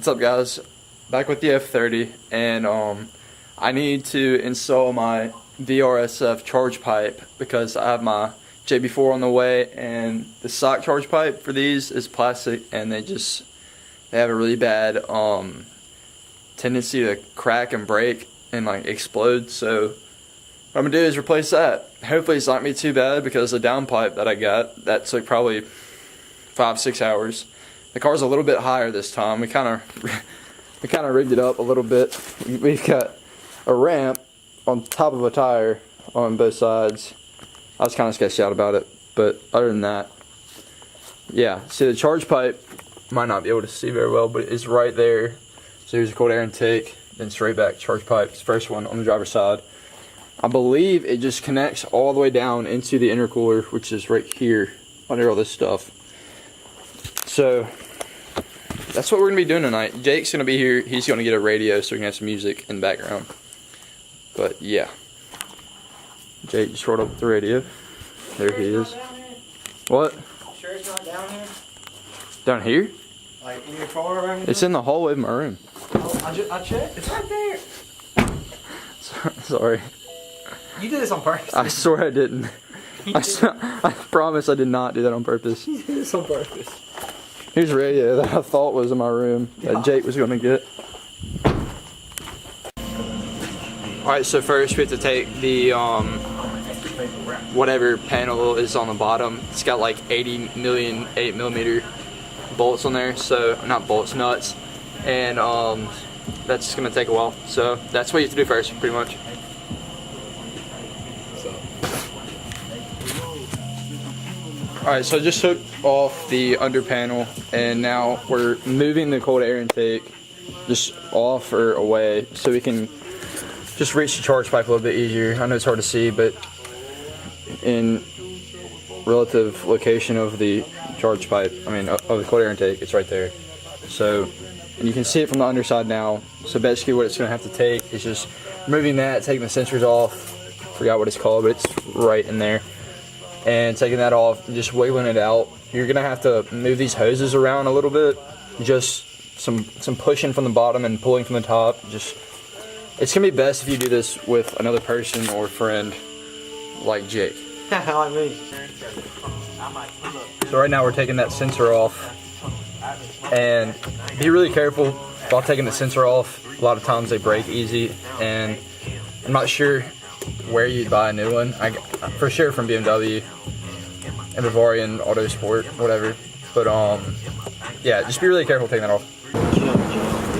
What's up, guys? Back with the F30, and I need to install my VRSF Charge Pipe because I have my JB4 on the way, and the stock charge pipe for these is plastic, and they have a really bad tendency to crack and break and like explode. So what I'm gonna do is replace that. Hopefully it's not gonna be too bad, because the down pipe that I got, that took probably 5-6 hours. The car's a little bit higher this time. We kind of rigged it up a little bit. We've got a ramp on top of a tire on both sides. I was kind of sketched out about it, but other than that, yeah. See, the charge pipe, might not be able to see very well, but it's right there. So here's a cold air intake, then straight back charge pipe. It's the first one on the driver's side. I believe it just connects all the way down into the intercooler, which is right here under all this stuff. So that's what we're gonna be doing tonight. Jake's gonna be here. He's gonna get a radio so we can have some music in the background. But yeah, Jake just rolled up with the radio. There he is. What? Sure it's not down here? Down here? Like in your car or anything? It's in the hallway of my room. Oh, I checked. It's right there. Sorry. You did this on purpose. I swear I didn't. I promise I did not do that on purpose. You did this on purpose. Here's a radio that I thought was in my room that Jake was gonna get. Alright, so first we have to take the whatever panel is on the bottom. It's got like 80 million 8mm bolts on there, so not bolts, nuts, and that's gonna take a while. So that's what you have to do first, pretty much. Alright, so I just took off the under panel, and now we're moving the cold air intake just off or away so we can just reach the charge pipe a little bit easier. I know it's hard to see, but in relative location of the charge pipe, of the cold air intake, it's right there. So, and you can see it from the underside now. So basically what it's going to have to take is just moving that, taking the sensors off, forgot what it's called, but it's right in there, and taking that off and just wiggling it out. You're going to have to move these hoses around a little bit, just some pushing from the bottom and pulling from the top. It's going to be best if you do this with another person or friend like Jake. Like me. So right now we're taking that sensor off, and be really careful while taking the sensor off. A lot of times they break easy, and I'm not sure where you'd buy a new one. For sure from BMW and Bavarian Autosport, whatever. But yeah, just be really careful taking that off.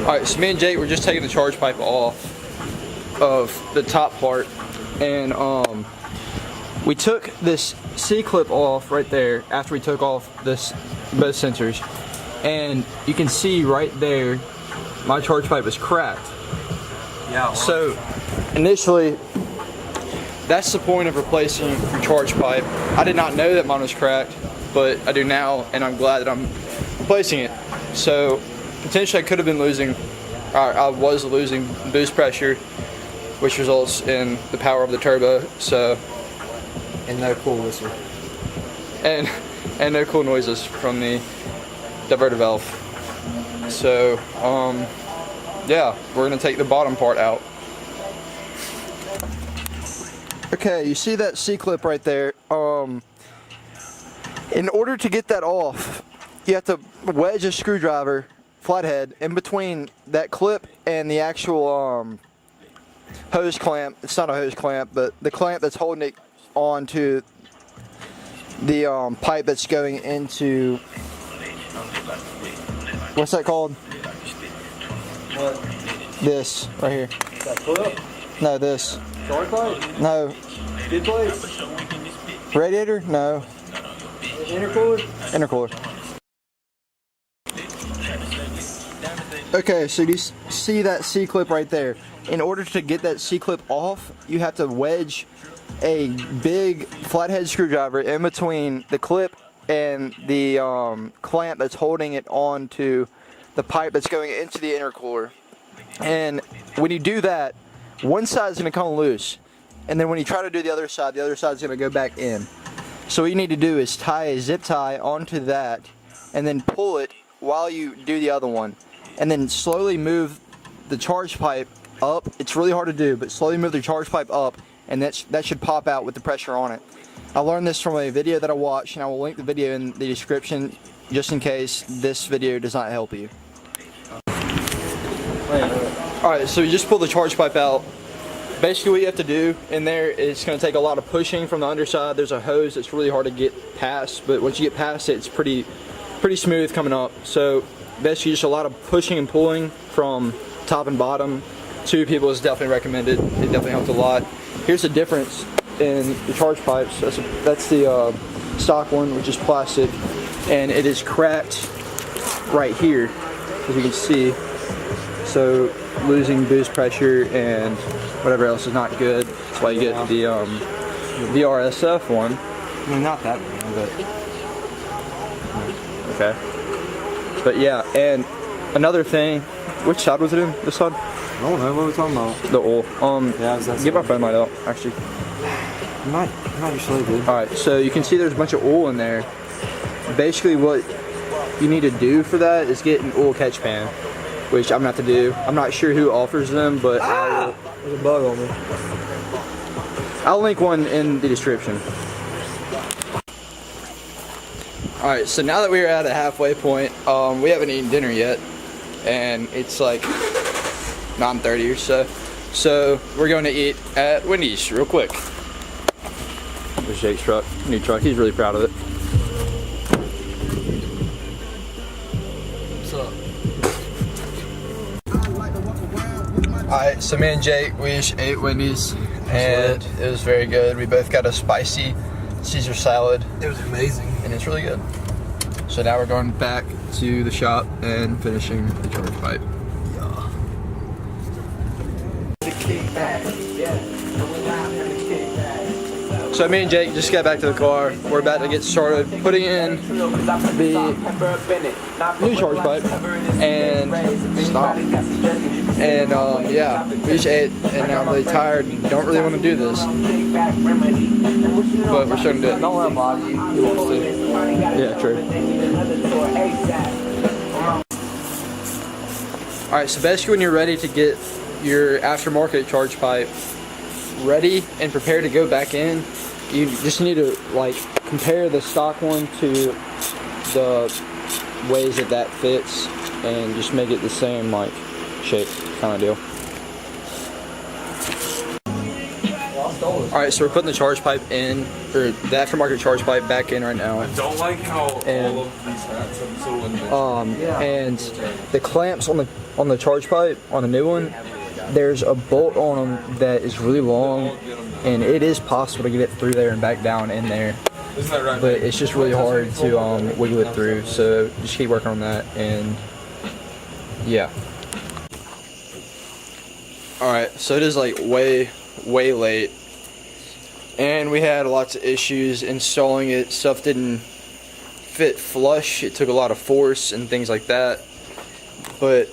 Alright, so me and Jake were just taking the charge pipe off of the top part, and we took this C-clip off right there after we took off both sensors, and you can see right there my charge pipe is cracked. Yeah. So initially, that's the point of replacing your charge pipe. I did not know that mine was cracked, but I do now, and I'm glad that I'm replacing it. So potentially I could have been losing, I was losing boost pressure, which results in the power of the turbo. So, and no cool whistle. And no cool noises from the diverter valve. So yeah, we're gonna take the bottom part out. Okay, you see that C-clip right there? In order to get that off, you have to wedge a screwdriver, flathead, in between that clip and the actual hose clamp. It's not a hose clamp, but the clamp that's holding it onto the pipe that's going into, what's that called? What? This right here. That clip? No, this. Charge pipe? No. Skid plate? Radiator? No. Intercooler? Intercooler. Okay, so you see that C-clip right there. In order to get that C-clip off, you have to wedge a big flathead screwdriver in between the clip and the clamp that's holding it onto the pipe that's going into the intercooler. And when you do that, one side is going to come loose, and then when you try to do the other side is going to go back in. So what you need to do is tie a zip tie onto that and then pull it while you do the other one. and then slowly move the charge pipe up. It's really hard to do, but slowly move the charge pipe up, and that should pop out with the pressure on it. I learned this from a video that I watched, and I will link the video in the description just in case this video does not help you. Alright, so you just pull the charge pipe out. Basically what you have to do in there is going to take a lot of pushing from the underside. There's a hose that's really hard to get past, but once you get past it, it's pretty smooth coming up. So basically just a lot of pushing and pulling from top and bottom. 2 people is definitely recommended. It definitely helped a lot. Here's the difference in the charge pipes. That's the stock one, which is plastic, and it is cracked right here, as you can see. So losing boost pressure and whatever else is not good. That's why you get the VRSF one. I mean, not that one, but... Okay. But yeah, and another thing, which side was it in? This side? I don't know, what are we talking about? The oil. Yeah, that's get my phone light out, actually. Not usually good. Alright, so you can see there's a bunch of oil in there. Basically what you need to do for that is get an oil catch pan, which I'm not to do. I'm not sure who offers them, but There's a bug on me. I'll link one in the description. Alright, so now that we're at a halfway point, we haven't eaten dinner yet, and it's like 9:30 or so. So we're going to eat at Wendy's real quick. There's Jake's truck, new truck. He's really proud of it. Alright, so me and Jake, we each ate Wendy's, and it was very good. We both got a spicy Caesar salad. It was amazing. And it's really good. So now we're going back to the shop and finishing the charge pipe. So me and Jake just got back to the car. We're about to get started putting in the new charge pipe and stop. And yeah, we just ate, and now I'm really tired and don't really want to do this. But we're starting to do it. Don't let him lie to you. He wants to. Yeah, true. Alright, so basically when you're ready to get your aftermarket charge pipe ready and prepared to go back in, you just need to like compare the stock one to the ways that fits and just make it the same like shape kind of deal. Alright, so we're putting the charge pipe in, or the aftermarket charge pipe back in right now. I don't like how all of these hats are so unnatural. And the clamps on the charge pipe on the new one, there's a bolt on them that is really long, and it is possible to get it through there and back down in there. Isn't that right? But it's just really hard to wiggle it through, so just keep working on that, and yeah. Alright, so it is like way late, and we had lots of issues installing it. Stuff didn't fit flush, it took a lot of force and things like that. But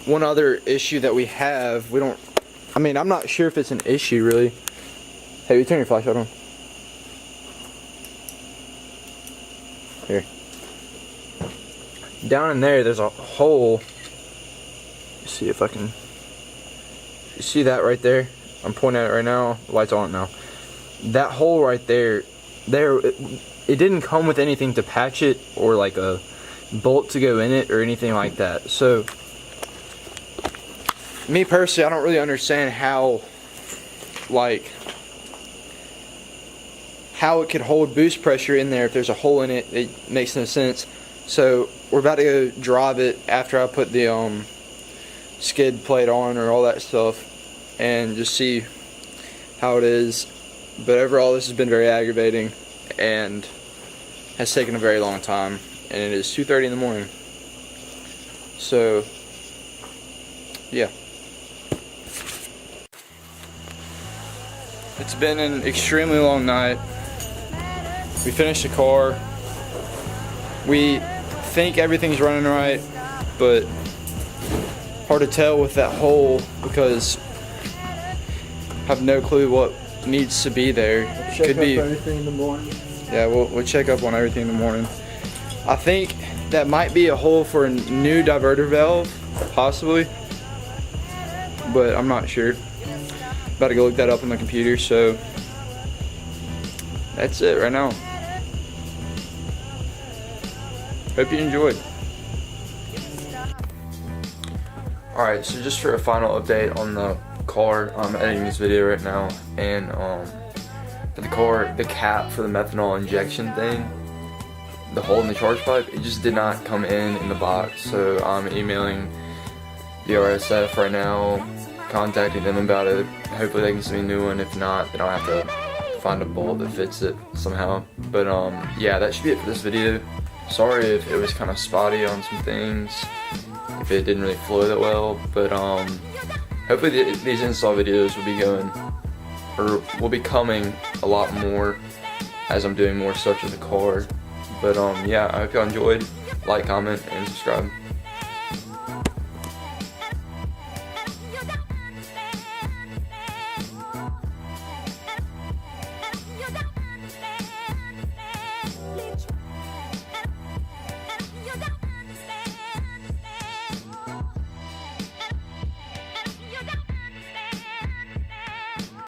one other issue that we have, I'm not sure if it's an issue really. Hey, you turn your flashlight on. Here. Down in there's a hole. Let's see if I can. You see that right there? I'm pointing at it right now. The light's on it now. That hole right there, it didn't come with anything to patch it or like a bolt to go in it or anything like that. So, me personally, I don't really understand how it could hold boost pressure in there if there's a hole in it. It makes no sense. So we're about to go drive it after I put the skid plate on or all that stuff and just see how it is. But overall, this has been very aggravating and has taken a very long time, and it is 2:30 in the morning. So yeah, it's been an extremely long night. We finished the car. We think everything's running right, but hard to tell with that hole because I have no clue what needs to be there. Check up everything in the morning. Yeah, we'll check up on everything in the morning. I think that might be a hole for a new diverter valve possibly, but I'm not sure. About to go look that up on the computer, so that's it right now. Hope you enjoyed. Alright, so just for a final update on the car, I'm editing this video right now, and for the car, the cap for the methanol injection thing, the hole in the charge pipe, it just did not come in the box, so I'm emailing VRSF right now, contacting them about it. Hopefully they can send me a new one. If not, then I'll have to find a bolt that fits it somehow. But yeah, that should be it for this video. Sorry if it was kind of spotty on some things, if it didn't really flow that well, but hopefully these install videos will be going, or will be coming a lot more as I'm doing more stuff with the car. But yeah, I hope y'all enjoyed. Like, comment, and subscribe.